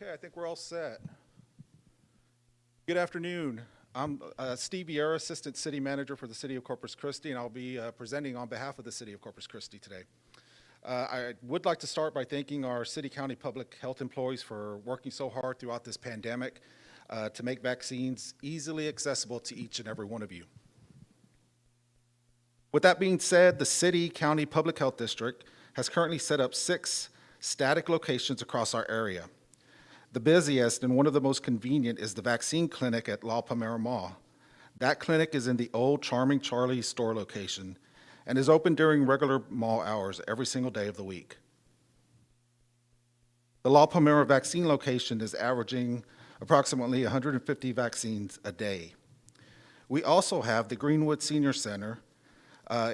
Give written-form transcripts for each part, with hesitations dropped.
Okay, I think we're all set. Good afternoon. I'm Steve Vieira, Assistant City Manager for the City of Corpus Christi, and I'll be presenting on behalf of the City of Corpus Christi today. I would like to start by thanking our City County public health employees for working so hard throughout this pandemic to make vaccines easily accessible to each and every one of you. With that being said, the City County Public Health District has currently set up 6 static locations across our area. The busiest and one of the most convenient is the vaccine clinic at La Palmera Mall. That clinic is in the old Charming Charlie store location and is open during regular mall hours every single day of the week. The La Palmera vaccine location is averaging approximately 150 vaccines a day. We also have the Greenwood Senior Center,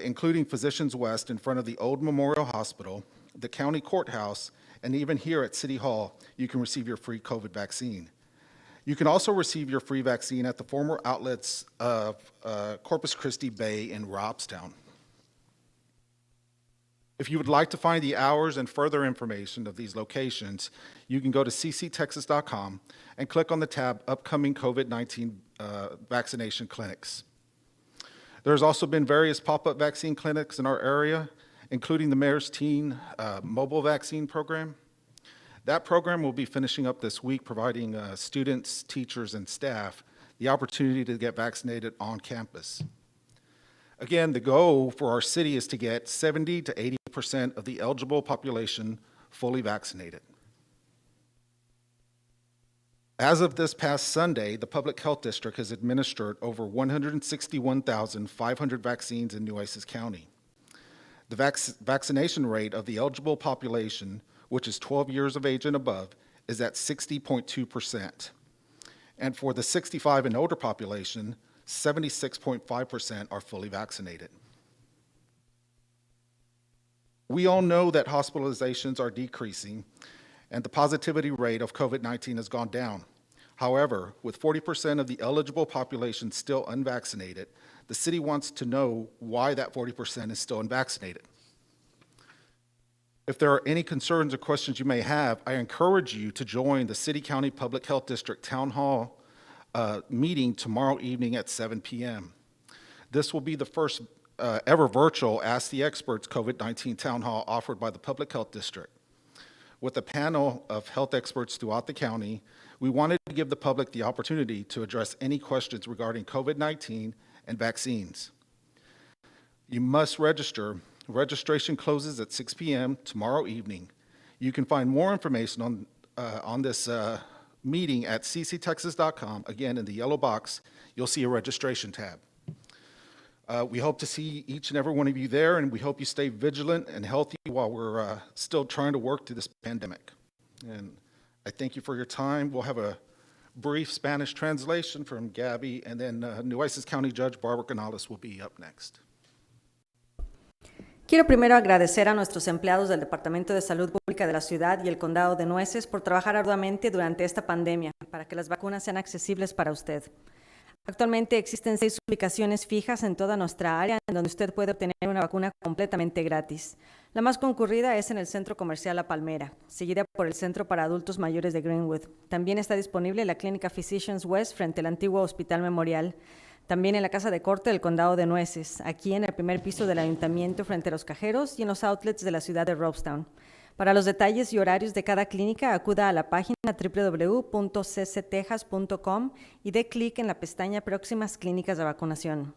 including Physicians West in front of the old Memorial Hospital, the county courthouse, and even here at City Hall, you can receive your free COVID vaccine. You can also receive your free vaccine at the former outlets of Corpus Christi Bay and Robstown. If you would like to find the hours and further information of these locations, you can go to cctexas.com and click on the tab Upcoming COVID-19 Vaccination Clinics. There's also been various pop-up vaccine clinics in our area, including the Mayor's Teen mobile vaccine program. That program will be finishing up this week, providing students, teachers, and staff the opportunity to get vaccinated on campus. Again, the goal for our city is to get 70 to 80% of the eligible population fully vaccinated. As of this past Sunday, the Public Health District has administered over 161,500 vaccines in Nueces County. The vaccination rate of the eligible population, which is 12 years of age and above, is at 60.2%. And for the 65 and older population, 76.5% are fully vaccinated. We all know that hospitalizations are decreasing and the positivity rate of COVID-19 has gone down. However, with 40% of the eligible population still unvaccinated, the city wants to know why that 40% is still unvaccinated. If there are any concerns or questions you may have, I encourage you to join the City County Public Health District Town Hall meeting tomorrow evening at 7 p.m. This will be the first ever virtual Ask the Experts COVID-19 Town Hall offered by the Public Health District. With a panel of health experts throughout the county, we wanted to give the public the opportunity to address any questions regarding COVID-19 and vaccines. You must register. Registration closes at 6 p.m. tomorrow evening. You can find more information on this meeting at cctexas.com. Again, in the yellow box, you'll see a registration tab. We hope to see each and every one of you there, and we hope you stay vigilant and healthy while we're still trying to work through this pandemic. And I thank you for your time. We'll have a brief Spanish translation from Gabby, and then Nueces County Judge Barbara Canales will be up next. Quiero primero agradecer a nuestros empleados del Departamento de Salud Pública de la ciudad y el Condado de Nueces por trabajar arduamente durante esta pandemia para que las vacunas sean accesibles para usted. Actualmente existen 6 ubicaciones fijas en toda nuestra área en donde usted puede obtener una vacuna completamente gratis. La más concurrida es en el Centro Comercial La Palmera, seguida por el Centro para Adultos Mayores de Greenwood. También está disponible la clínica Physicians West frente al antiguo Hospital Memorial. También en la Casa de Corte del Condado de Nueces, aquí en el primer piso del Ayuntamiento frente a los cajeros y en los outlets de la ciudad de Robstown. Para los detalles y horarios de cada clínica, acuda a la página www.cctexas.com y dé clic en la pestaña Próximas Clínicas de Vacunación.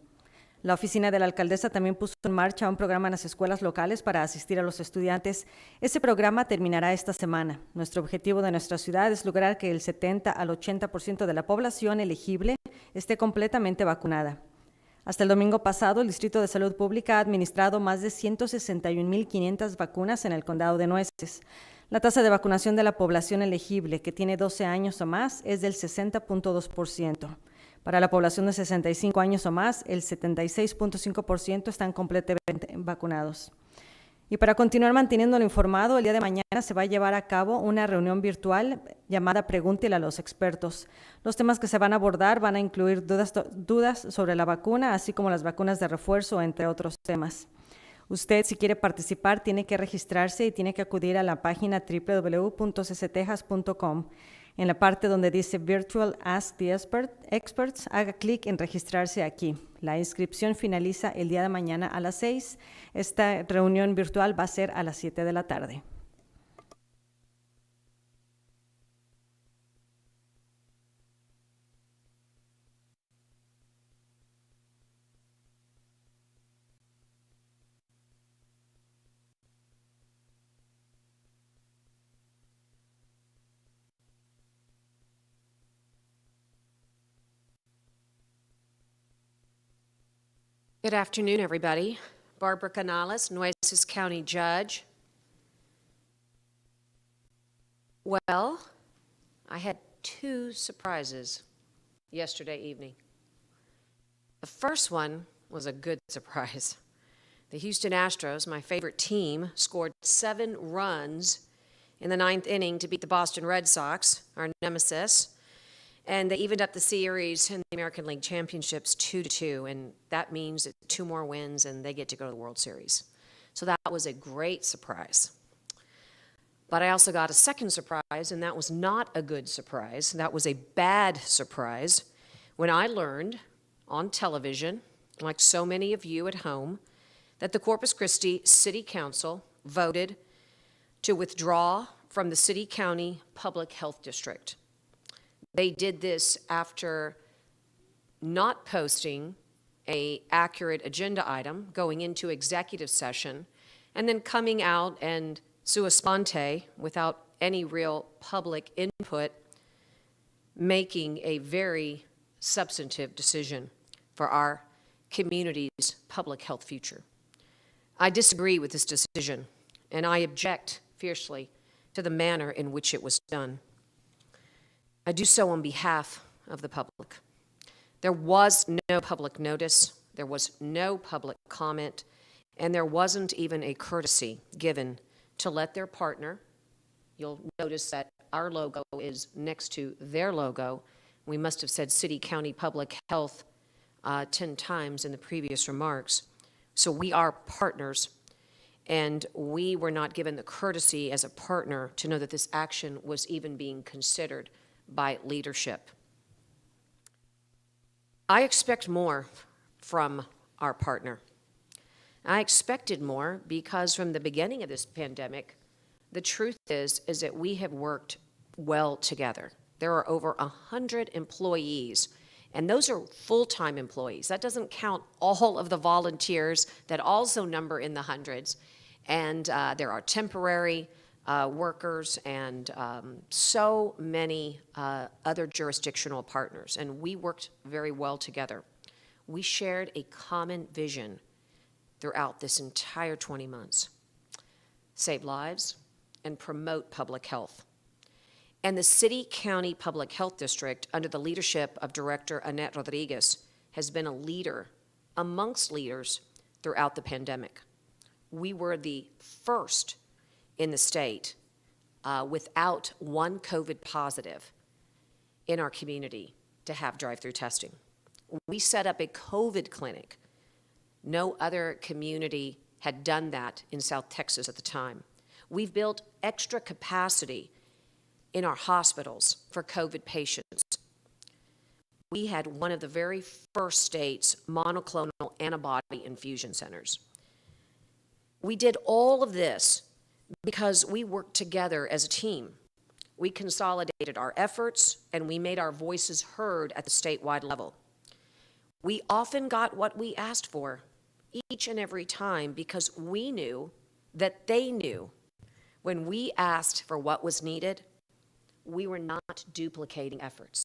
La oficina de la alcaldesa también puso en marcha un programa en las escuelas locales para asistir a los estudiantes. Ese programa terminará esta semana. Nuestro objetivo de nuestra ciudad es lograr que el 70 al 80% de la población elegible esté completamente vacunada. Hasta el domingo pasado, el Distrito de Salud Pública ha administrado más de 161,500 vacunas en el Condado de Nueces. La tasa de vacunación de la población elegible que tiene 12 años o más es del 60.2%. Para la población de 65 años o más, el 76.5% están completamente vacunados. Y para continuar manteniéndolo informado, el día de mañana se va a llevar a cabo una reunión virtual llamada Pregúntele a los expertos. Los temas que se van a abordar van a incluir dudas sobre la vacuna, así como las vacunas de refuerzo, entre otros temas. Usted, si quiere participar, tiene que registrarse y tiene que acudir a la página www.cctejas.com. En la parte donde dice Virtual Ask the Experts, haga clic en registrarse aquí. La inscripción finaliza el día de mañana a las 6. Esta reunión virtual va a ser a las 7 de la tarde. Good afternoon, everybody. Barbara Canales, Nueces County Judge. Well, I had two surprises yesterday evening. The first one was a good surprise. The Houston Astros, my favorite team, scored 7 runs in the 9th inning to beat the Boston Red Sox, our nemesis. And they evened up the series in the American League Championships 2-2, and that means 2 more wins and they get to go to the World Series. So that was a great surprise. But I also got a second surprise, and that was not a good surprise. That was a bad surprise when I learned on television, like so many of you at home, that the Corpus Christi City Council voted to withdraw from the City-County Public Health District. They did this after not posting an accurate agenda item, going into executive session, and then coming out and sua sponte, without any real public input, making a very substantive decision for our community's public health future. I disagree with this decision, and I object fiercely to the manner in which it was done. I do so on behalf of the public. There was no public notice, there was no public comment, and there wasn't even a courtesy given to let their partner, you'll notice that our logo is next to their logo. We must have said City County Public Health 10 times in the previous remarks. So we are partners, and we were not given the courtesy as a partner to know that this action was even being considered by leadership. I expect more from our partner. I expected more because from the beginning of this pandemic, the truth is that we have worked well together. There are over 100 employees, and those are full-time employees. That doesn't count all of the volunteers that also number in the hundreds. And there are temporary workers and so many other jurisdictional partners, and we worked very well together. We shared a common vision throughout this entire 20 months. Save lives and promote public health. And the City-County Public Health District, under the leadership of Director Annette Rodriguez, has been a leader amongst leaders throughout the pandemic. We were the first in the state without one COVID positive in our community to have drive-through testing. We set up a COVID clinic. No other community had done that in South Texas at the time. We've built extra capacity in our hospitals for COVID patients. We had one of the very first state's monoclonal antibody infusion centers. We did all of this because we worked together as a team. We consolidated our efforts and we made our voices heard at the statewide level. We often got what we asked for each and every time because we knew that they knew when we asked for what was needed, we were not duplicating efforts.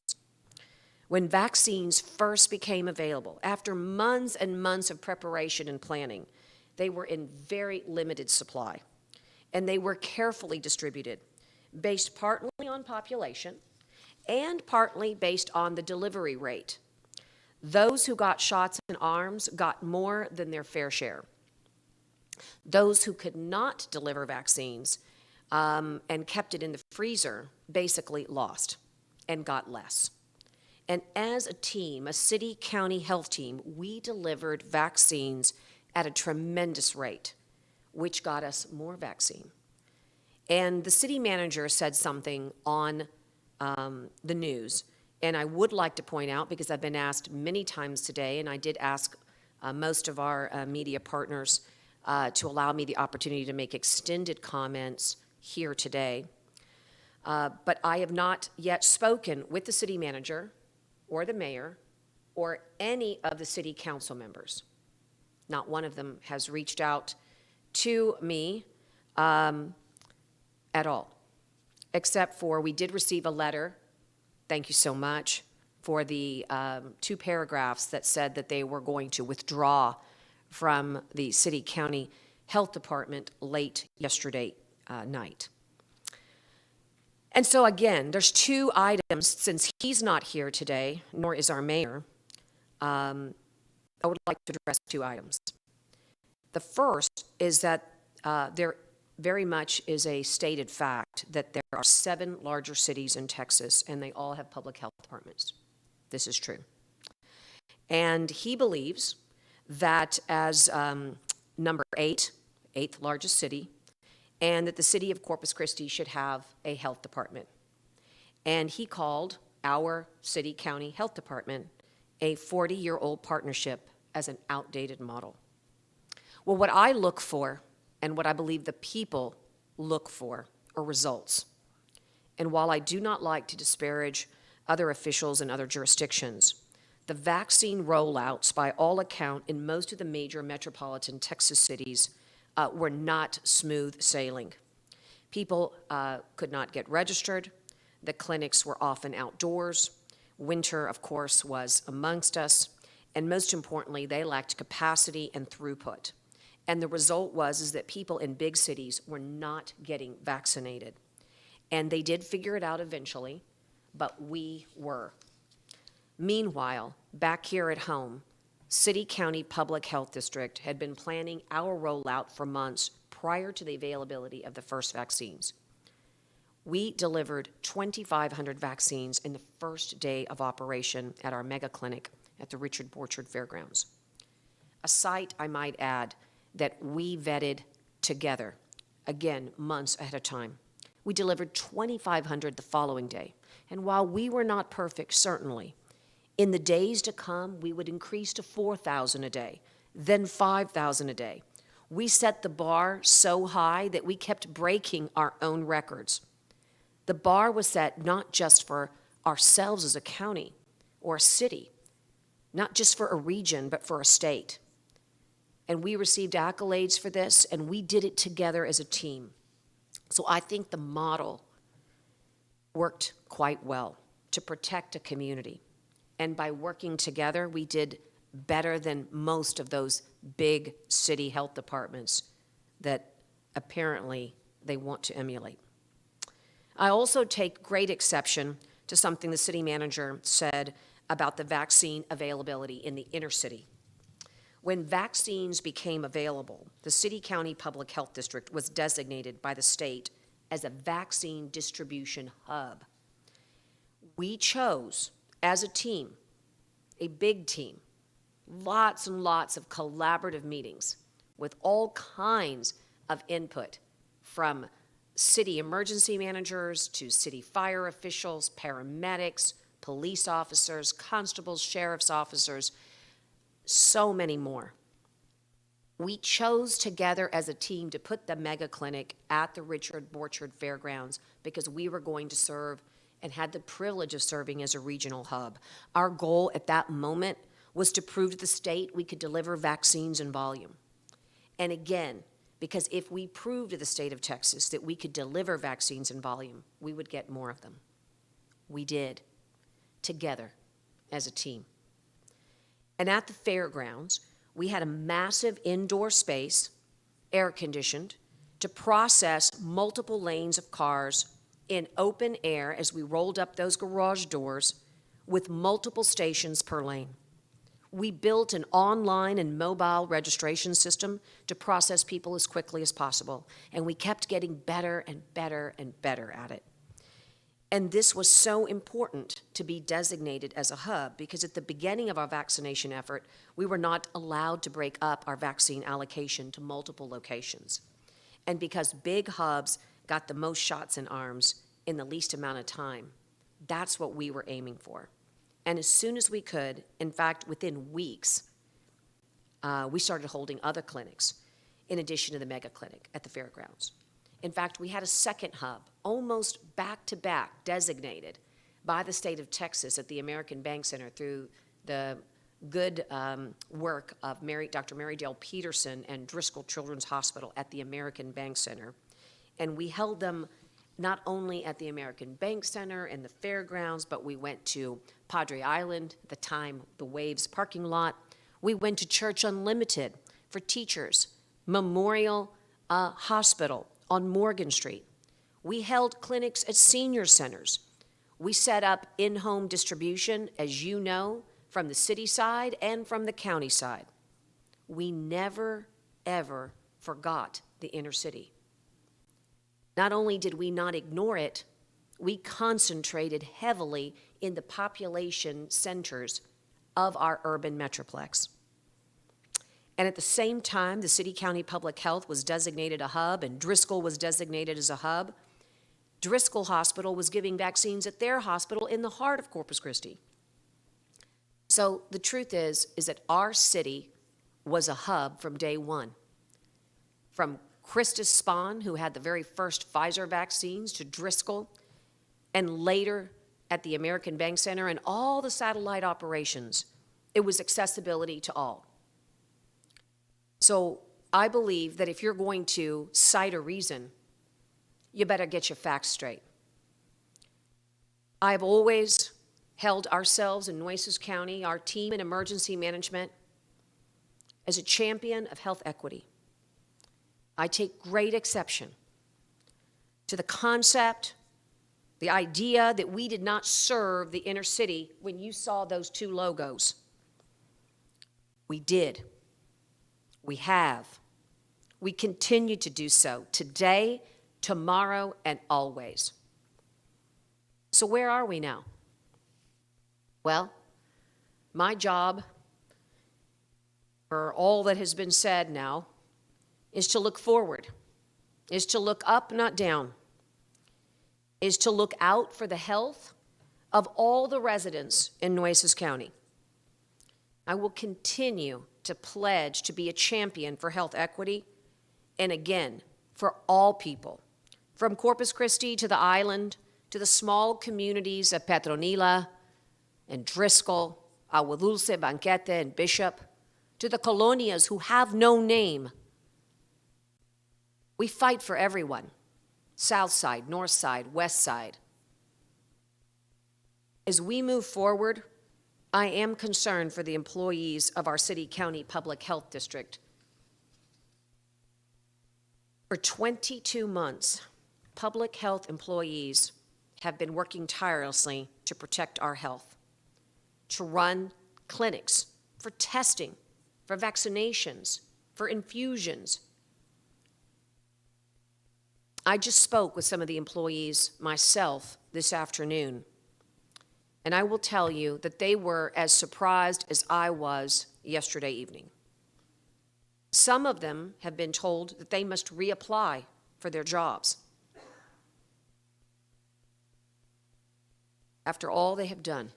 When vaccines first became available, after months and months of preparation and planning, they were in very limited supply. And they were carefully distributed, based partly on population and partly based on the delivery rate. Those who got shots in arms got more than their fair share. Those who could not deliver vaccines and kept it in the freezer basically lost and got less. And as a team, a city-county health team, we delivered vaccines at a tremendous rate, which got us more vaccine. And the city manager said something on the news, and I would like to point out, because I've been asked many times today, and I did ask most of our media partners to allow me the opportunity to make extended comments here today. But I have not yet spoken with the city manager or the mayor or any of the city council members. Not one of them has reached out to me at all, except for we did receive a letter, thank you so much, for the 2 paragraphs that said that they were going to withdraw from the city-county health department late yesterday night. And so again, there's 2 items, since he's not here today, nor is our mayor, I would like to address 2 items. The first is that there very much is a stated fact that there are 7 larger cities in Texas, and they all have public health departments. This is true. And he believes that as number 8th largest city, and that the city of Corpus Christi should have a health department. And he called our city-county health department a 40-year-old partnership as an outdated model. Well, what I look for, and what I believe the people look for, are results. And while I do not like to disparage other officials in other jurisdictions, the vaccine rollouts, by all account, in most of the major metropolitan Texas cities were not smooth sailing. People could not get registered. The clinics were often outdoors. Winter, of course, was amongst us. And most importantly, they lacked capacity and throughput. And the result was that people in big cities were not getting vaccinated. And they did figure it out eventually, but we were. Meanwhile, back here at home, City-County Public Health District had been planning our rollout for months prior to the availability of the first vaccines. We delivered 2,500 vaccines in the first day of operation at our mega clinic at the Richard Borchard Fairgrounds. A site, I might add, that we vetted together, again, months ahead of time. We delivered 2,500 the following day. And while we were not perfect, certainly, in the days to come, we would increase to 4,000 a day, then 5,000 a day. We set the bar so high that we kept breaking our own records. The bar was set not just for ourselves as a county or a city, not just for a region, but for a state. And we received accolades for this, and we did it together as a team. So I think the model worked quite well to protect a community. And by working together, we did better than most of those big city health departments that apparently they want to emulate. I also take great exception to something the city manager said about the vaccine availability in the inner city. When vaccines became available, the City-County Public Health District was designated by the state as a vaccine distribution hub. We chose, as a team, a big team, lots and lots of collaborative meetings with all kinds of input, from city emergency managers to city fire officials, paramedics, police officers, constables, sheriff's officers, so many more. We chose together as a team to put the mega clinic at the Richard Borchard Fairgrounds because we were going to serve and had the privilege of serving as a regional hub. Our goal at that moment was to prove to the state we could deliver vaccines in volume. And again, because if we proved to the state of Texas that we could deliver vaccines in volume, we would get more of them. We did, together as a team. And at the fairgrounds, we had a massive indoor space, air-conditioned, to process multiple lanes of cars in open air as we rolled up those garage doors with multiple stations per lane. We built an online and mobile registration system to process people as quickly as possible, and we kept getting better and better and better at it. And this was so important to be designated as a hub because at the beginning of our vaccination effort, we were not allowed to break up our vaccine allocation to multiple locations. And because big hubs got the most shots in arms in the least amount of time, that's what we were aiming for. And as soon as we could, in fact, within weeks, we started holding other clinics in addition to the mega clinic at the fairgrounds. In fact, we had a second hub, almost back-to-back, designated by the state of Texas at the American Bank Center through the good work of Dr. Mary Dale Peterson and Driscoll Children's Hospital at the American Bank Center. And we held them not only at the American Bank Center and the fairgrounds, but we went to Padre Island, at the time the Waves parking lot. We went to Church Unlimited for teachers, Memorial Hospital on Morgan Street. We held clinics at senior centers. We set up in-home distribution, as you know, from the city side and from the county side. We never, ever forgot the inner city. Not only did we not ignore it, we concentrated heavily in the population centers of our urban metroplex. And at the same time, the city-county public health was designated a hub and Driscoll was designated as a hub. Driscoll Hospital was giving vaccines at their hospital in the heart of Corpus Christi. So the truth is that our city was a hub from day one. From Christi Spahn, who had the very first Pfizer vaccines, to Driscoll, and later at the American Bank Center and all the satellite operations, it was accessibility to all. So I believe that if you're going to cite a reason, you better get your facts straight. I've always held ourselves in Nueces County, our team in emergency management, as a champion of health equity. I take great exception to the concept, the idea that we did not serve the inner city when you saw those two logos. We did. We have. We continue to do so today, tomorrow, and always. So where are we now? Well, my job, for all that has been said now, is to look forward, is to look up, not down, is to look out for the health of all the residents in Nueces County. I will continue to pledge to be a champion for health equity, and again, for all people, from Corpus Christi to the island, to the small communities of Petronila and Driscoll, Agua Dulce, Banquete, and Bishop, to the colonias who have no name. We fight for everyone, south side, north side, west side. As we move forward, I am concerned for the employees of our city-county public health district. For 22 months, public health employees have been working tirelessly to protect our health, to run clinics for testing, for vaccinations, for infusions. I just spoke with some of the employees myself this afternoon, and I will tell you that they were as surprised as I was yesterday evening. Some of them have been told that they must reapply for their jobs. After all they have done,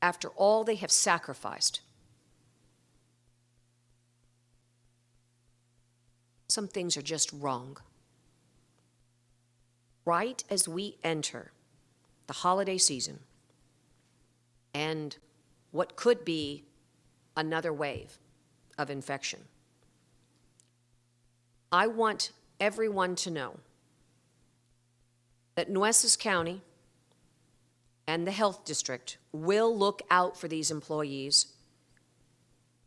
after all they have sacrificed, some things are just wrong. Right as we enter the holiday season and what could be another wave of infection, I want everyone to know that Nueces County and the health district will look out for these employees,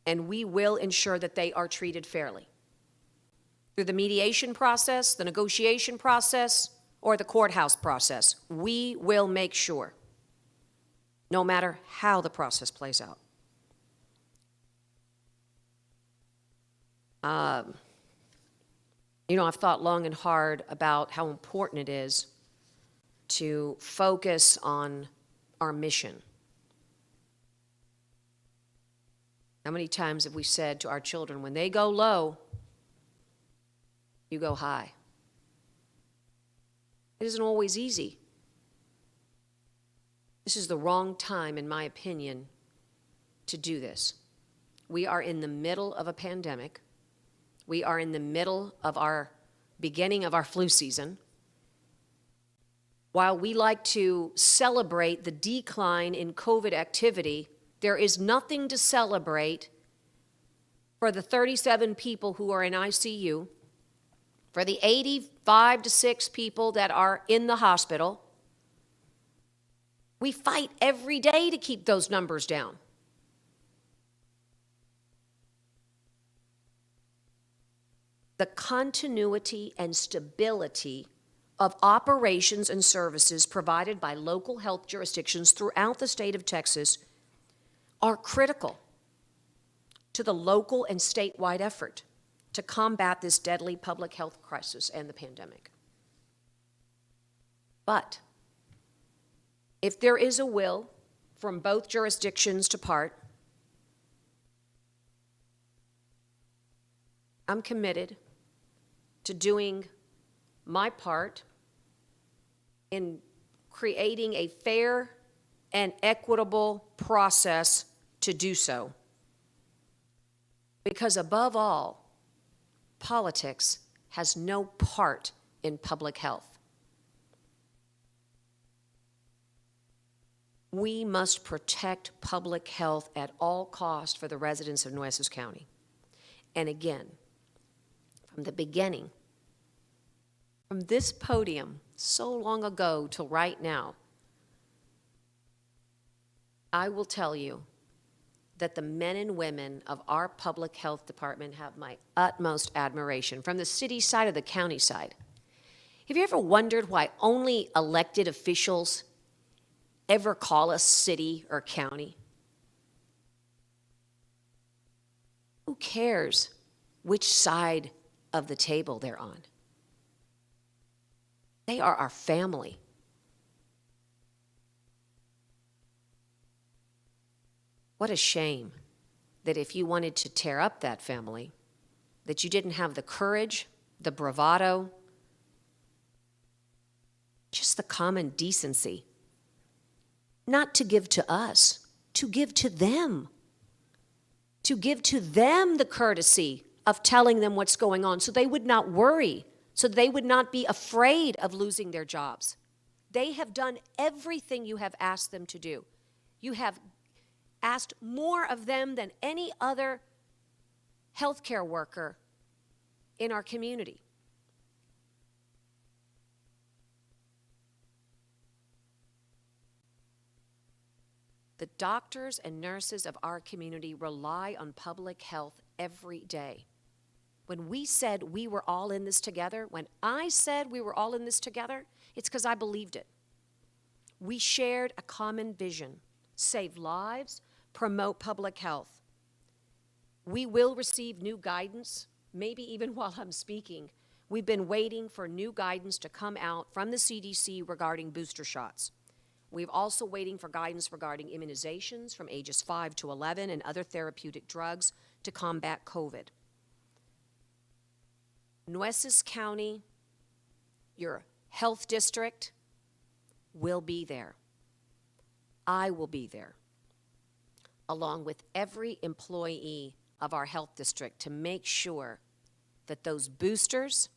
and we will ensure that they are treated fairly through the mediation process, the negotiation process, or the courthouse process. We will make sure, no matter how the process plays out. I've thought long and hard about how important it is to focus on our mission. How many times have we said to our children, when they go low, you go high? It isn't always easy. This is the wrong time, in my opinion, to do this. We are in the middle of a pandemic. We are in the middle of our beginning of our flu season. While we like to celebrate the decline in COVID activity, there is nothing to celebrate for the 37 people who are in ICU, for the 85 to 6 people that are in the hospital. We fight every day to keep those numbers down. The continuity and stability of operations and services provided by local health jurisdictions throughout the state of Texas are critical to the local and statewide effort to combat this deadly public health crisis and the pandemic. But if there is a will from both jurisdictions to part, I'm committed to doing my part in creating a fair and equitable process to do so. Because above all, politics has no part in public health. We must protect public health at all costs for the residents of Nueces County. And again, from the beginning, from this podium so long ago till right now, I will tell you that the men and women of our public health department have my utmost admiration, from the city side or the county side. Have you ever wondered why only elected officials ever call us city or county? Who cares which side of the table they're on? They are our family. What a shame that if you wanted to tear up that family, that you didn't have the courage, the bravado, just the common decency, not to give to us, to give to them. To give to them the courtesy of telling them what's going on so they would not worry, so they would not be afraid of losing their jobs. They have done everything you have asked them to do. You have asked more of them than any other healthcare worker in our community. The doctors and nurses of our community rely on public health every day. When we said we were all in this together, when I said we were all in this together, it's because I believed it. We shared a common vision: save lives, promote public health. We will receive new guidance, maybe even while I'm speaking. We've been waiting for new guidance to come out from the CDC regarding booster shots. We're also waiting for guidance regarding immunizations from ages 5 to 11 and other therapeutic drugs to combat COVID. Nueces County, your health district, will be there. I will be there, along with every employee of our health district, to make sure that those boosters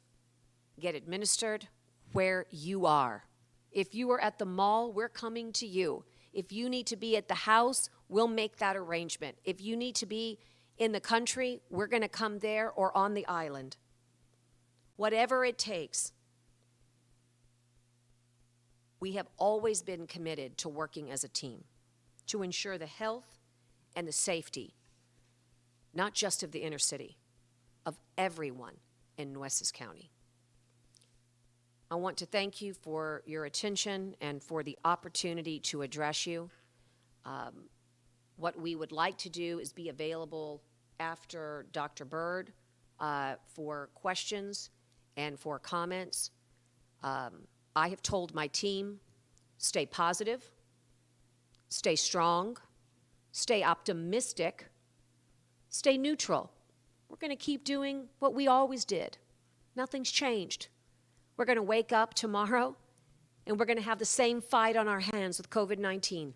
get administered where you are. If you are at the mall, we're coming to you. If you need to be at the house, we'll make that arrangement. If you need to be in the country, we're going to come there, or on the island. Whatever it takes. We have always been committed to working as a team to ensure the health and the safety, not just of the inner city, of everyone in Nueces County. I want to thank you for your attention and for the opportunity to address you. What we would like to do is be available after Dr. Bird for questions and for comments. I have told my team, stay positive, stay strong, stay optimistic, stay neutral. We're going to keep doing what we always did. Nothing's changed. We're going to wake up tomorrow and we're going to have the same fight on our hands with COVID-19.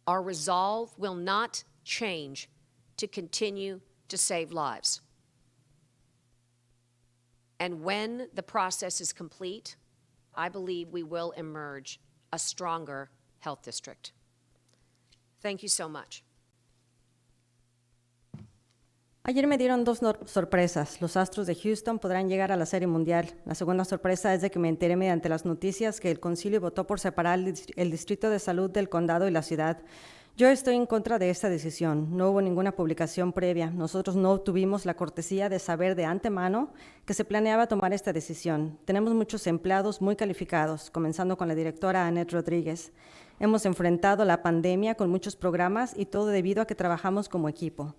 Our resolve will not change to continue to save lives. And when the process is complete, I believe we will emerge a stronger health district. Thank you so much. Ayer me dieron dos sorpresas. Los Astros de Houston podrán llegar a la Serie Mundial. La segunda sorpresa es de que me enteré mediante las noticias que el concilio votó por separar el Distrito de Salud del condado y la ciudad. Yo estoy en contra de esta decisión. No hubo ninguna publicación previa. Nosotros no tuvimos la cortesía de saber de antemano que se planeaba tomar esta decisión. Tenemos muchos empleados muy calificados, comenzando con la directora Annette Rodríguez. Hemos enfrentado la pandemia con muchos programas y todo debido a que trabajamos como equipo.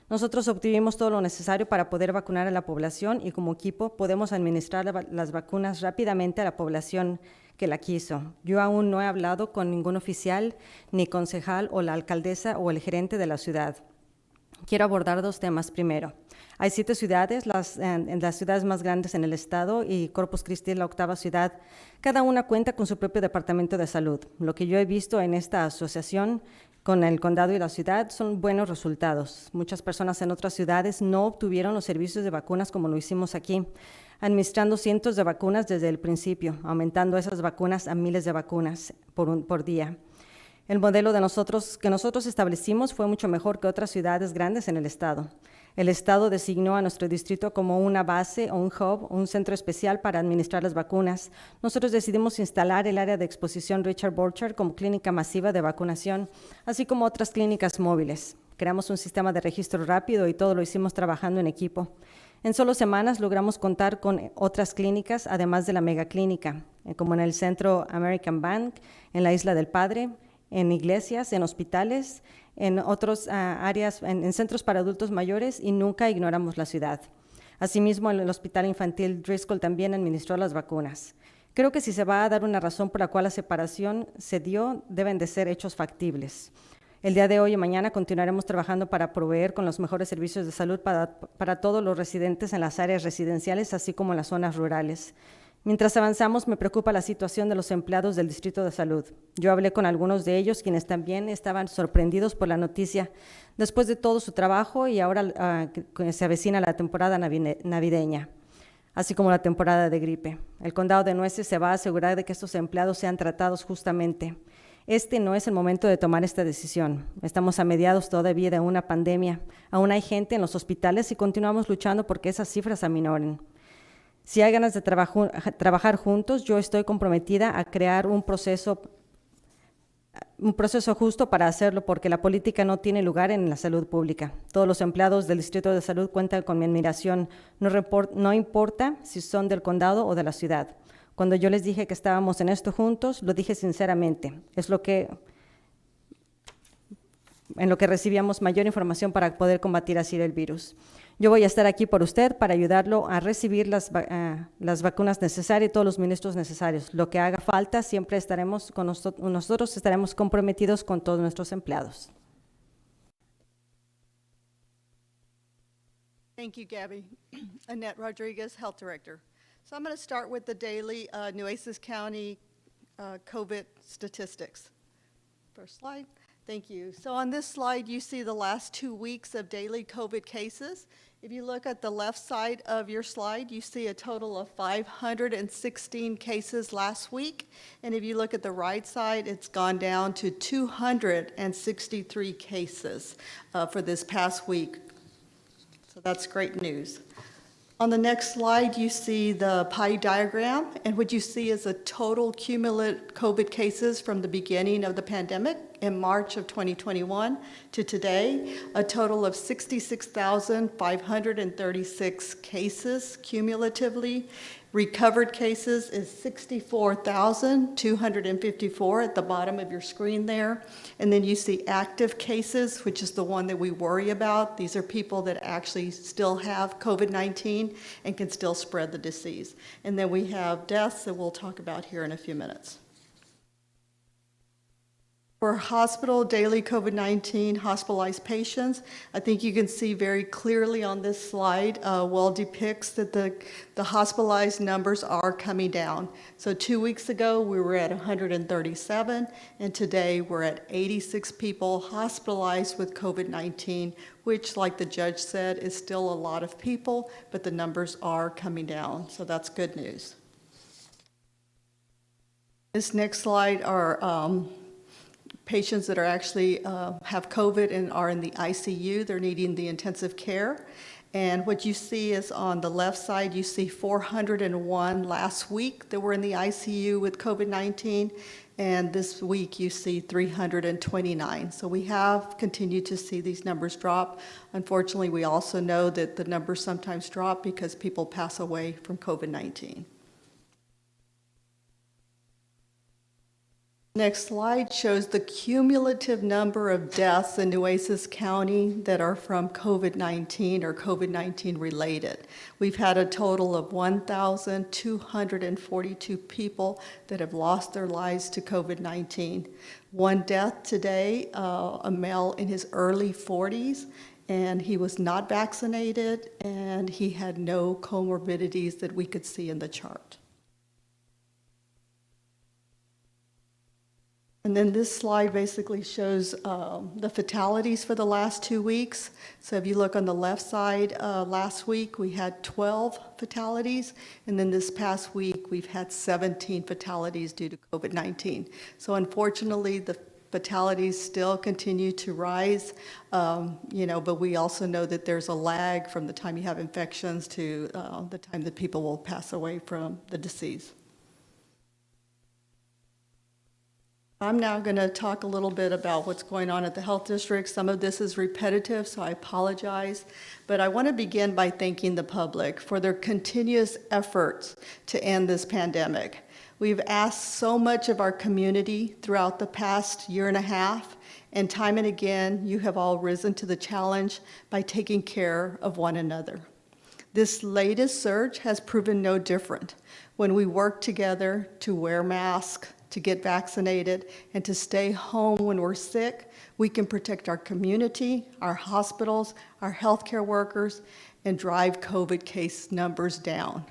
Nosotros obtuvimos todo lo necesario para poder vacunar a la población y como equipo podemos administrar las vacunas rápidamente a la población que la quiso. Yo aún no he hablado con ningún oficial, ni concejal o la alcaldesa o el gerente de la ciudad. Quiero abordar dos temas primero. Hay 7 ciudades, las ciudades más grandes en el estado y Corpus Christi es la 8ª ciudad. Cada una cuenta con su propio departamento de salud. Lo que yo he visto en esta asociación con el condado y la ciudad son buenos resultados. Muchas personas en otras ciudades no obtuvieron los servicios de vacunas como lo hicimos aquí, administrando cientos de vacunas desde el principio, aumentando esas vacunas a miles de vacunas por día. El modelo que nosotros establecimos fue mucho mejor que otras ciudades grandes en el estado. El estado designó a nuestro distrito como una base o un hub, un centro especial para administrar las vacunas. Nosotros decidimos instalar el área de exposición Richard Borchardt como clínica masiva de vacunación, así como otras clínicas móviles. Creamos un sistema de registro rápido y todo lo hicimos trabajando en equipo. En solo semanas logramos contar con otras clínicas, además de la megaclínica, como en el Centro American Bank, en la Isla del Padre, en iglesias, en hospitales, en otras áreas, en centros para adultos mayores y nunca ignoramos la ciudad. Asimismo, en el Hospital Infantil Driscoll también administró las vacunas. Creo que si se va a dar una razón por la cual la separación se dio, deben de ser hechos factibles. El día de hoy y mañana continuaremos trabajando para proveer con los mejores servicios de salud para todos los residentes en las áreas residenciales, así como en las zonas rurales. Mientras avanzamos, me preocupa la situación de los empleados del Distrito de Salud. Yo hablé con algunos de ellos, quienes también estaban sorprendidos por la noticia. Después de todo su trabajo y ahora que se avecina la temporada navideña, así como la temporada de gripe. El condado de Nueces se va a asegurar de que estos empleados sean tratados justamente. Este no es el momento de tomar esta decisión. Estamos a mediados todavía de una pandemia. Aún hay gente en los hospitales y continuamos luchando porque esas cifras aminoren. Si hay ganas de trabajar juntos, yo estoy comprometida a crear un proceso justo para hacerlo, porque la política no tiene lugar en la salud pública. Todos los empleados del Distrito de Salud cuentan con mi admiración, no importa si son del condado o de la ciudad. Cuando yo les dije que estábamos en esto juntos, lo dije sinceramente. Es en lo que recibíamos mayor información para poder combatir así el virus. Yo voy a estar aquí por usted para ayudarlo a recibir las vacunas necesarias y todos los ministros necesarios. Lo que haga falta, siempre estaremos con nosotros estaremos comprometidos con todos nuestros empleados. Thank you, Gabby. Annette Rodriguez, Health Director. So I'm going to start with the daily Nueces County COVID statistics. First slide. Thank you. So on this slide, you see the last 2 weeks of daily COVID cases. If you look at the left side of your slide, you see a total of 516 cases last week. And if you look at the right side, it's gone down to 263 cases for this past week. So that's great news. On the next slide, you see the pie diagram, and what you see is a total cumulative COVID cases from the beginning of the pandemic in March of 2021 to today, a total of 66,536 cases cumulatively, Recovered cases is 64,254 at the bottom of your screen there. And then you see active cases, which is the one that we worry about. These are people that actually still have COVID-19 and can still spread the disease. And then we have deaths that we'll talk about here in a few minutes. For hospital daily COVID-19 hospitalized patients, I think you can see very clearly on this slide, well depicts that the hospitalized numbers are coming down. So 2 weeks ago, we were at 137, and today we're at 86 people hospitalized with COVID-19, which, like the judge said, is still a lot of people, but the numbers are coming down, so that's good news. This next slide are patients that are actually have COVID and are in the ICU. They're needing the intensive care. And what you see is on the left side, you see 401 last week that were in the ICU with COVID-19. And this week you see 329. So we have continued to see these numbers drop. Unfortunately, we also know that the numbers sometimes drop because people pass away from COVID-19. Next slide shows the cumulative number of deaths in Nueces County that are from COVID-19 or COVID-19 related. We've had a total of 1,242 people that have lost their lives to COVID-19. One death today, a male in his early 40s, and he was not vaccinated, and he had no comorbidities that we could see in the chart. And then this slide basically shows the fatalities for the last 2 weeks. So if you look on the left side, last week we had 12 fatalities, and then this past week we've had 17 fatalities due to COVID-19. So unfortunately, the fatalities still continue to rise, but we also know that there's a lag from the time you have infections to the time that people will pass away from the disease. I'm now going to talk a little bit about what's going on at the health district. Some of this is repetitive, so I apologize. But I want to begin by thanking the public for their continuous efforts to end this pandemic. We've asked so much of our community throughout the past year and a half, and time and again, you have all risen to the challenge by taking care of one another. This latest surge has proven no different. When we work together to wear masks, to get vaccinated, and to stay home when we're sick, we can protect our community, our hospitals, our healthcare workers, and drive COVID case numbers down.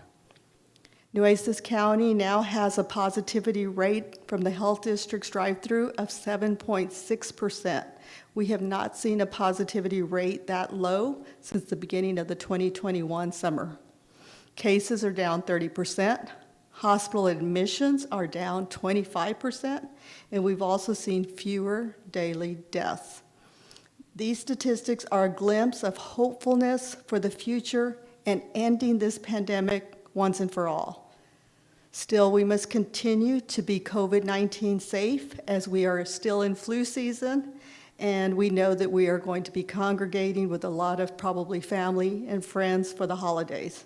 Nueces County now has a positivity rate from the health district's drive-through of 7.6%. We have not seen a positivity rate that low since the beginning of the 2021 summer. Cases are down 30%. Hospital admissions are down 25%, and we've also seen fewer daily deaths. These statistics are a glimpse of hopefulness for the future and ending this pandemic once and for all. Still, we must continue to be COVID-19 safe as we are still in flu season, and we know that we are going to be congregating with a lot of probably family and friends for the holidays.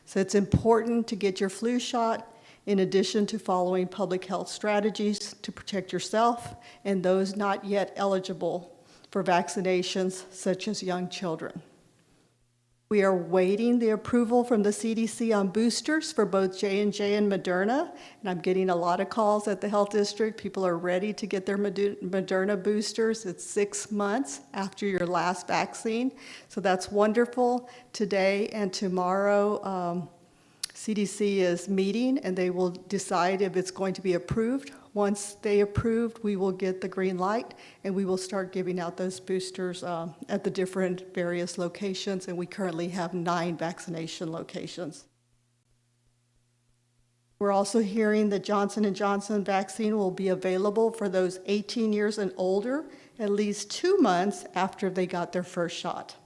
So it's important to get your flu shot, in addition to following public health strategies to protect yourself and those not yet eligible for vaccinations, such as young children. We are waiting the approval from the CDC on boosters for both J&J and Moderna, and I'm getting a lot of calls at the health district. People are ready to get their Moderna boosters. It's 6 months after your last vaccine, so that's wonderful. Today and tomorrow, CDC is meeting, and they will decide if it's going to be approved. Once they approve, we will get the green light, and we will start giving out those boosters at the different various locations, and we currently have 9 vaccination locations. We're also hearing that Johnson & Johnson vaccine will be available for those 18 years and older at least 2 months after they got their first shot.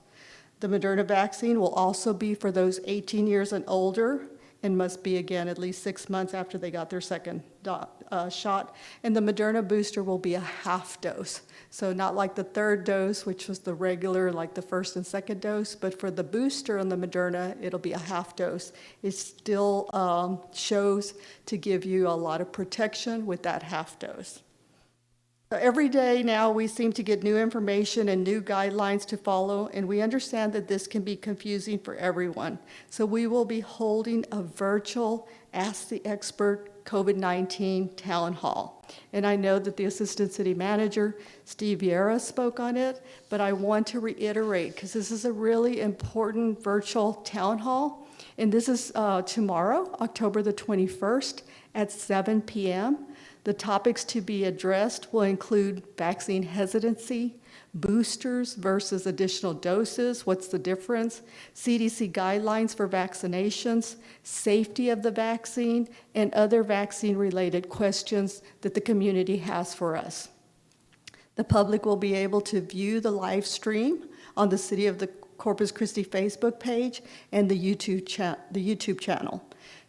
The Moderna vaccine will also be for those 18 years and older, and must be again at least 6 months after they got their second shot. And the Moderna booster will be a half dose. So not like the third dose, which was the regular, like the first and second dose, but for the booster on the Moderna, it'll be a half dose. It still shows to give you a lot of protection with that half dose. Every day now, we seem to get new information and new guidelines to follow, and we understand that this can be confusing for everyone. So we will be holding a virtual Ask the Expert COVID-19 town hall. And I know that the Assistant City Manager, Steve Vieira, spoke on it, but I want to reiterate, because this is a really important virtual town hall, and this is tomorrow, October the 21st at 7 p.m. The topics to be addressed will include vaccine hesitancy, boosters versus additional doses, what's the difference, CDC guidelines for vaccinations, safety of the vaccine, and other vaccine-related questions that the community has for us. The public will be able to view the live stream on the City of the Corpus Christi Facebook page and the YouTube channel.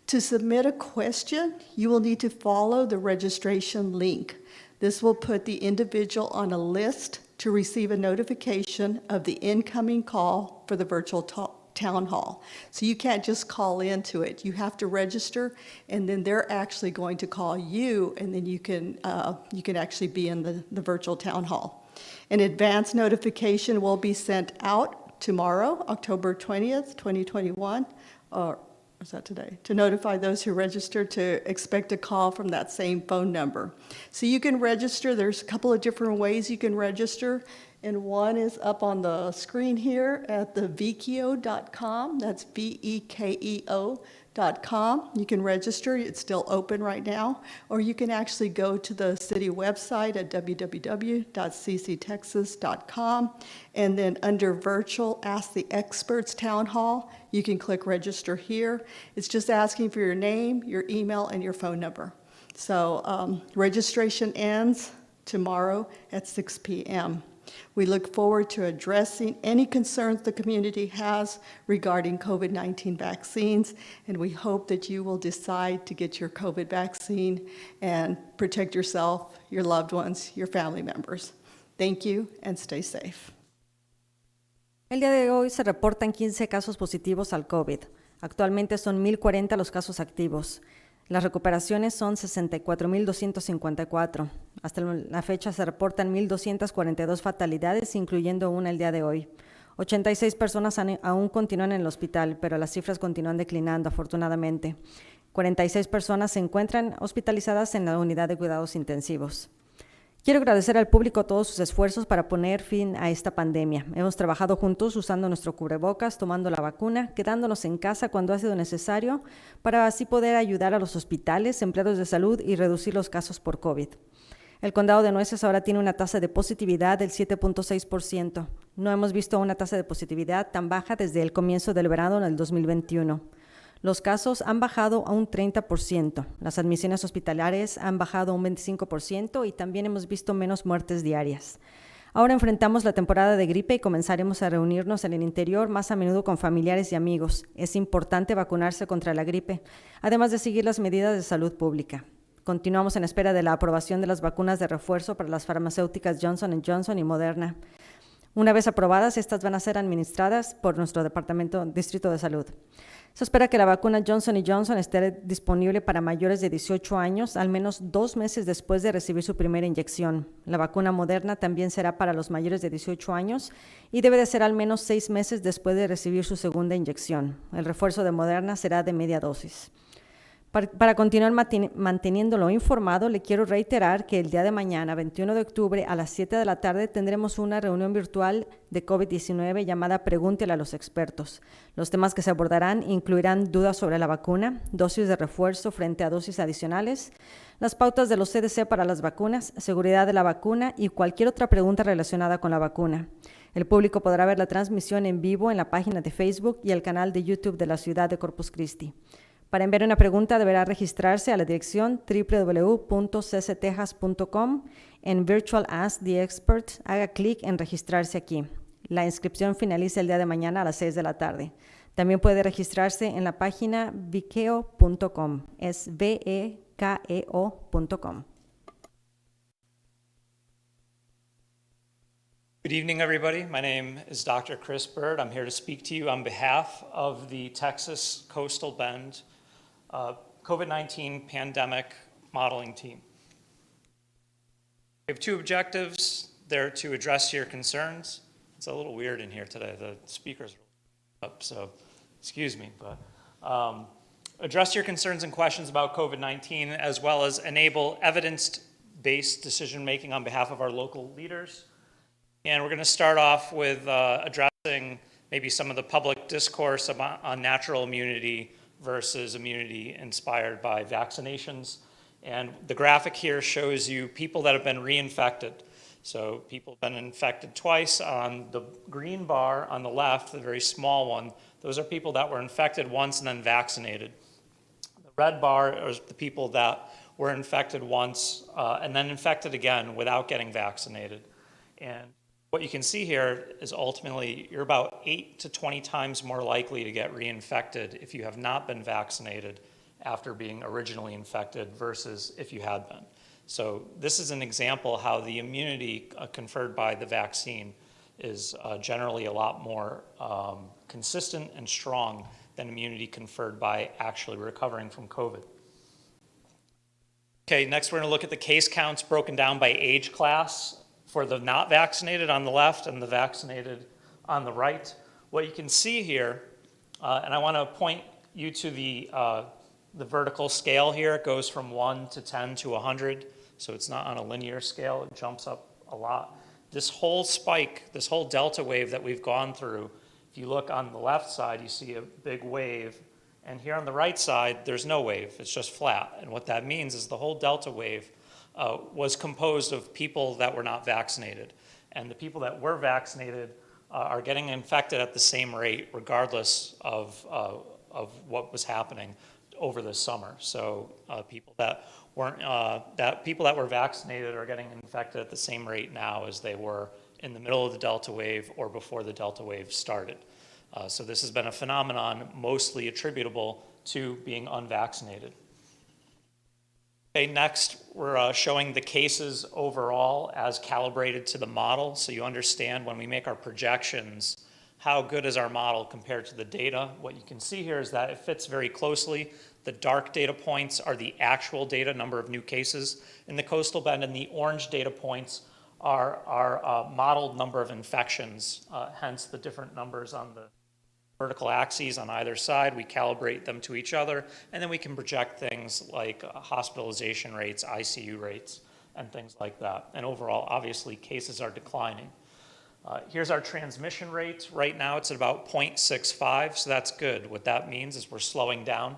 To submit a question, you will need to follow the registration link. This will put the individual on a list to receive a notification of the incoming call for the virtual town hall. So you can't just call into it. You have to register, and then they're actually going to call you, and then you can actually be in the virtual town hall. An advance notification will be sent out tomorrow, October 20th, 2021, or is that today? To notify those who register to expect a call from that same phone number. So you can register. There's a couple of different ways you can register, and one is up on the screen here at the VECCIO.com. That's VEKEO.com. You can register. It's still open right now. Or you can actually go to the city website at www.cctexas.com, and then under Virtual Ask the Experts Town Hall, you can click Register here. It's just asking for your name, your email, and your phone number. So registration ends tomorrow at 6 p.m. We look forward to addressing any concerns the community has regarding COVID-19 vaccines, and we hope that you will decide to get your COVID vaccine and protect yourself, your loved ones, your family members. Thank you, and stay safe. El día de hoy se reportan 15 casos positivos al COVID. Actualmente son 1,040 los casos activos. Las recuperaciones son 64,254. Hasta la fecha se reportan 1,242 fatalidades, incluyendo una el día de hoy. 86 personas aún continúan en el hospital, pero las cifras continúan declinando, afortunadamente. 46 personas se encuentran hospitalizadas en la unidad de cuidados intensivos. Quiero agradecer al público todos sus esfuerzos para poner fin a esta pandemia. Hemos trabajado juntos usando nuestro cubrebocas, tomando la vacuna, quedándonos en casa cuando ha sido necesario para así poder ayudar a los hospitales, empleados de salud y reducir los casos por COVID. El condado de Nueces ahora tiene una tasa de positividad del 7.6%. No hemos visto una tasa de positividad tan baja desde el comienzo del verano en el 2021. Los casos han bajado a un 30%, las admisiones hospitalarias han bajado a un 25% y también hemos visto menos muertes diarias. Ahora enfrentamos la temporada de gripe y comenzaremos a reunirnos en el interior más a menudo con familiares y amigos. Es importante vacunarse contra la gripe, además de seguir las medidas de salud pública. Continuamos en espera de la aprobación de las vacunas de refuerzo para las farmacéuticas Johnson & Johnson y Moderna. Una vez aprobadas, estas van a ser administradas por nuestro Distrito de Salud. Se espera que la vacuna Johnson & Johnson esté disponible para mayores de 18 años al menos 2 meses después de recibir su primera inyección. La vacuna Moderna también será para los mayores de 18 años y debe de ser al menos 6 meses después de recibir su segunda inyección. El refuerzo de Moderna será de media dosis. Para continuar manteniéndolo informado, le quiero reiterar que el día de mañana, 21 de octubre, a las 7 de la tarde, tendremos una reunión virtual de COVID-19 llamada Pregúntele a los expertos. Los temas que se abordarán incluirán dudas sobre la vacuna, dosis de refuerzo frente a dosis adicionales, las pautas de los CDC para las vacunas, seguridad de la vacuna y cualquier otra pregunta relacionada con la vacuna. El público podrá ver la transmisión en vivo en la página de Facebook y el canal de YouTube de la ciudad de Corpus Christi. Para enviar una pregunta deberá registrarse a la dirección www.cctexas.com en Virtual Ask the Expert. Haga clic en registrarse aquí. La inscripción finaliza el día de mañana a las 6 de la tarde. También puede registrarse en la página viqueo.com, es VEKEO.com. Good evening, everybody. My name is Dr. Chris Bird. I'm here to speak to you on behalf of the Texas Coastal Bend COVID-19 pandemic modeling team. We have two objectives. They're to address your concerns. It's a little weird in here today. The speakers are up, so excuse me. But address your concerns and questions about COVID-19, as well as enable evidence-based decision-making on behalf of our local leaders. And we're going to start off with addressing maybe some of the public discourse on natural immunity versus immunity inspired by vaccinations. And the graphic here shows you people that have been reinfected. So people have been infected twice. On the green bar on the left, the very small one, those are people that were infected once and then vaccinated. The red bar are the people that were infected once and then infected again without getting vaccinated. And what you can see here is ultimately you're about 8 to 20 times more likely to get reinfected if you have not been vaccinated after being originally infected versus if you had been. So this is an example how the immunity conferred by the vaccine is generally a lot more consistent and strong than immunity conferred by actually recovering from COVID. Okay, next we're going to look at the case counts broken down by age class for the not vaccinated on the left and the vaccinated on the right. What you can see here, and I want to point you to the vertical scale here. It goes from 1 to 10 to 100, so it's not on a linear scale. It jumps up a lot. This whole spike, this whole delta wave that we've gone through, if you look on the left side, you see a big wave, and here on the right side, there's no wave. It's just flat, and what that means is the whole delta wave was composed of people that were not vaccinated. And the people that were vaccinated are getting infected at the same rate regardless of what was happening over the summer. So people that were vaccinated are getting infected at the same rate now as they were in the middle of the Delta wave or before the Delta wave started. So this has been a phenomenon mostly attributable to being unvaccinated. Okay, next we're showing the cases overall as calibrated to the model, so you understand when we make our projections, how good is our model compared to the data. What you can see here is that it fits very closely. The dark data points are the actual data, number of new cases in the coastal bend, and the orange data points are our modeled number of infections, hence the different numbers on the vertical axes on either side. We calibrate them to each other, and then we can project things like hospitalization rates, ICU rates, and things like that. And overall, obviously, cases are declining. Here's our transmission rate. Right now, it's at about 0.65, so that's good. What that means is we're slowing down,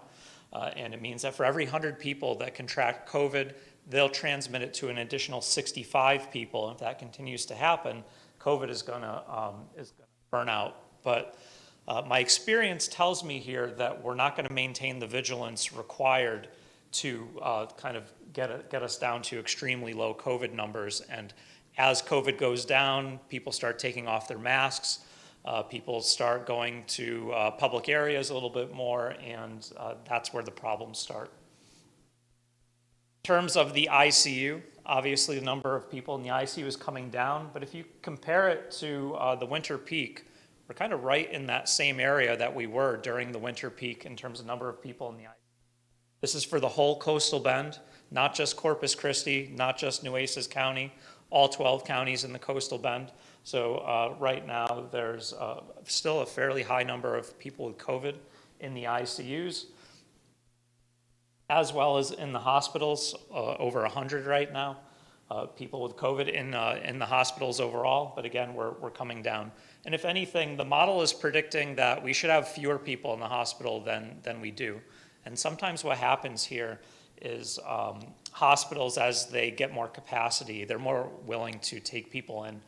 and it means that for every 100 people that contract COVID, they'll transmit it to an additional 65 people. And if that continues to happen, COVID is going to burn out. But my experience tells me here that we're not going to maintain the vigilance required to kind of get us down to extremely low COVID numbers. And as COVID goes down, people start taking off their masks, people start going to public areas a little bit more, and that's where the problems start. In terms of the ICU, obviously the number of people in the ICU is coming down, but if you compare it to the winter peak, we're kind of right in that same area that we were during the winter peak in terms of number of people in the ICU. This is for the whole coastal bend, not just Corpus Christi, not just Nueces County, all 12 counties in the coastal bend. So right now there's still a fairly high number of people with COVID in the ICUs, as well as in the hospitals, over 100 right now. People with COVID in the hospitals overall, but again, we're coming down. And if anything, the model is predicting that we should have fewer people in the hospital than we do. And sometimes what happens here is hospitals, as they get more capacity, they're more willing to take people into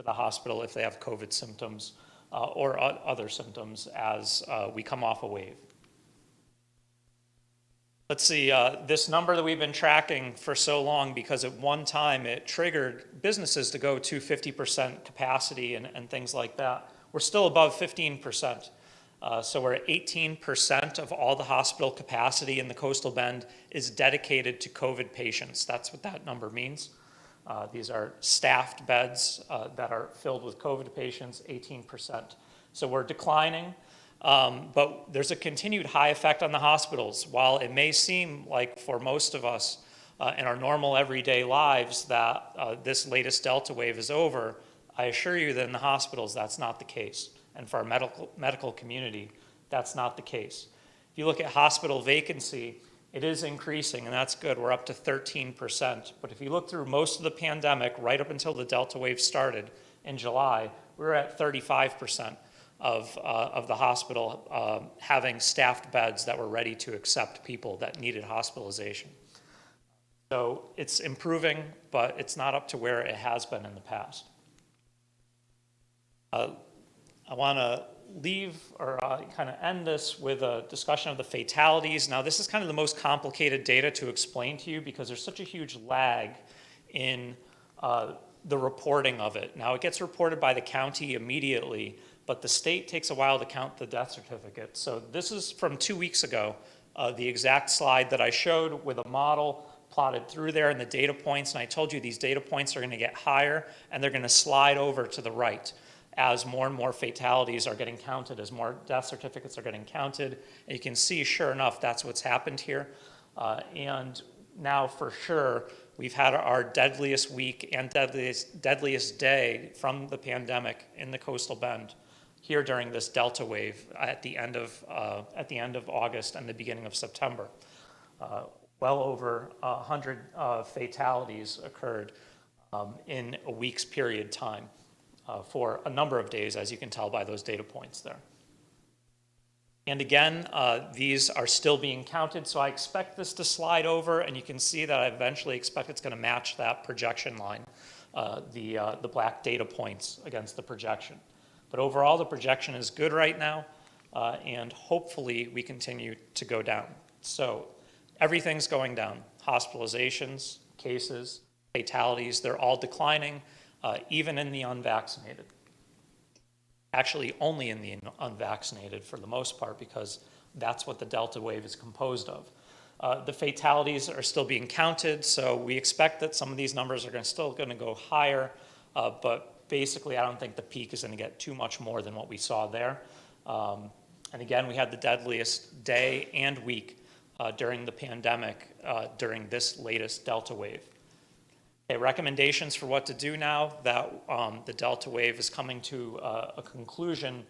the hospital if they have COVID symptoms or other symptoms as we come off a wave. Let's see, this number that we've been tracking for so long, because at one time it triggered businesses to go to 50% capacity and things like that. We're still above 15%. So we're at 18% of all the hospital capacity in the Coastal Bend is dedicated to COVID patients. That's what that number means. These are staffed beds that are filled with COVID patients, 18%. So we're declining. But there's a continued high effect on the hospitals. While it may seem like for most of us in our normal everyday lives that this latest Delta wave is over, I assure you that in the hospitals that's not the case. And for our medical community, that's not the case. If you look at hospital vacancy, it is increasing, and that's good. We're up to 13%. But if you look through most of the pandemic, right up until the Delta wave started in July, we were at 35%. Of the hospital having staffed beds that were ready to accept people that needed hospitalization. So it's improving, but it's not up to where it has been in the past. I want to leave or kind of end this with a discussion of the fatalities. Now, this is kind of the most complicated data to explain to you because there's such a huge lag in the reporting of it. Now, it gets reported by the county immediately, but the state takes a while to count the death certificates. So this is from 2 weeks ago, the exact slide that I showed with a model plotted through there and the data points. And I told you these data points are going to get higher and they're going to slide over to the right as more and more fatalities are getting counted, as more death certificates are getting counted. And you can see, sure enough, that's what's happened here. And now for sure, we've had our deadliest week and deadliest day from the pandemic in the Coastal Bend here during this Delta wave at the end of August and the beginning of September. Well over 100 fatalities occurred in a week's period time for a number of days, as you can tell by those data points there. And again, these are still being counted, so I expect this to slide over, and you can see that I eventually expect it's going to match that projection line, the black data points against the projection. But overall, the projection is good right now, and hopefully we continue to go down. So everything's going down. Hospitalizations, cases, fatalities, they're all declining, even in the unvaccinated. Actually, only in the unvaccinated for the most part, because that's what the Delta wave is composed of. The fatalities are still being counted, so we expect that some of these numbers are still going to go higher, but basically, I don't think the peak is going to get too much more than what we saw there. And again, we had the deadliest day and week during the pandemic during this latest Delta wave. Okay, recommendations for what to do now that the Delta wave is coming to a conclusion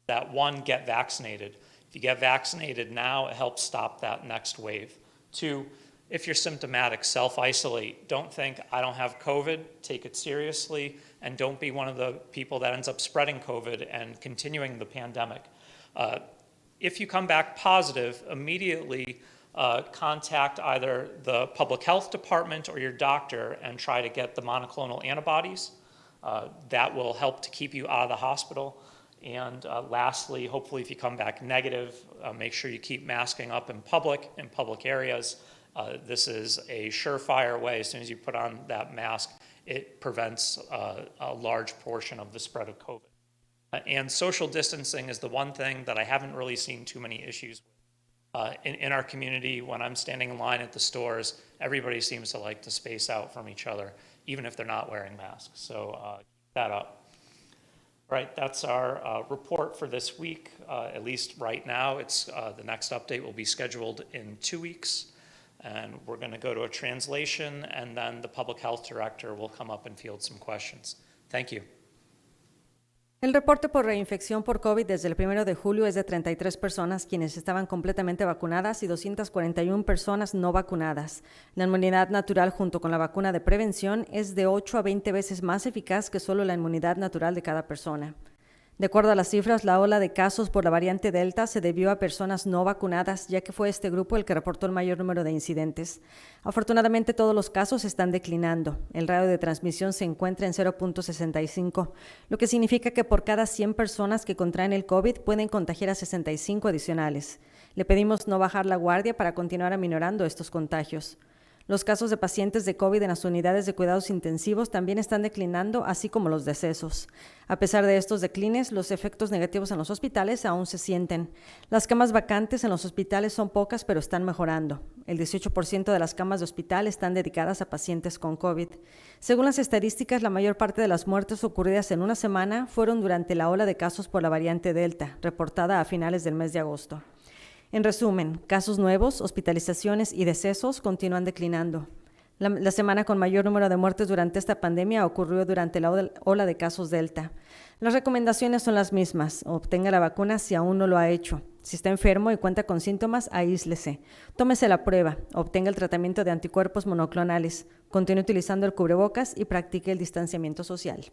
that one, get vaccinated. If you get vaccinated now, it helps stop that next wave. Two, if you're symptomatic, self-isolate. Don't think, I don't have COVID, take it seriously, and don't be one of the people that ends up spreading COVID and continuing the pandemic. If you come back positive, immediately contact either the public health department or your doctor and try to get the monoclonal antibodies. That will help to keep you out of the hospital. And lastly, hopefully if you come back negative, make sure you keep masking up in public areas. This is a surefire way. As soon as you put on that mask, it prevents a large portion of the spread of COVID. And social distancing is the one thing that I haven't really seen too many issues with. In our community, when I'm standing in line at the stores, everybody seems to like to space out from each other, even if they're not wearing masks. So keep that up. Right, that's our report for this week. At least right now, it's the next update will be scheduled in 2 weeks. And we're going to go to a translation, and then the public health director will come up and field some questions. Thank you. El reporte por reinfección por COVID desde el 1 de julio es de 33 personas quienes estaban completamente vacunadas y 241 personas no vacunadas. La inmunidad natural junto con la vacuna de prevención es de 8 a 20 veces más eficaz que solo la inmunidad natural de cada persona. De acuerdo a las cifras, la ola de casos por la variante Delta se debió a personas no vacunadas, ya que fue este grupo el que reportó el mayor número de incidentes. Afortunadamente, todos los casos están declinando. El radio de transmisión se encuentra en 0.65, lo que significa que por cada 100 personas que contraen el COVID pueden contagiar a 65 adicionales. Le pedimos no bajar la guardia para continuar aminorando estos contagios. Los casos de pacientes de COVID en las unidades de cuidados intensivos también están declinando, así como los decesos. A pesar de estos declines, los efectos negativos en los hospitales aún se sienten. Las camas vacantes en los hospitales son pocas, pero están mejorando. El 18% de las camas de hospital están dedicadas a pacientes con COVID. Según las estadísticas, la mayor parte de las muertes ocurridas en una semana fueron durante la ola de casos por la variante Delta, reportada a finales del mes de agosto. En resumen, casos nuevos, hospitalizaciones y decesos continúan declinando. La semana con mayor número de muertes durante esta pandemia ocurrió durante la ola de casos Delta. Las recomendaciones son las mismas. Obtenga la vacuna si aún no lo ha hecho. Si está enfermo y cuenta con síntomas, aíslese. Tómese la prueba. Obtenga el tratamiento de anticuerpos monoclonales. Continúe utilizando el cubrebocas y practique el distanciamiento social.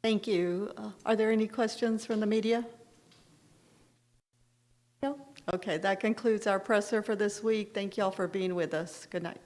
Thank you. Are there any questions from the media? No? Okay, that concludes our presser for this week. Thank you all for being with us. Good night.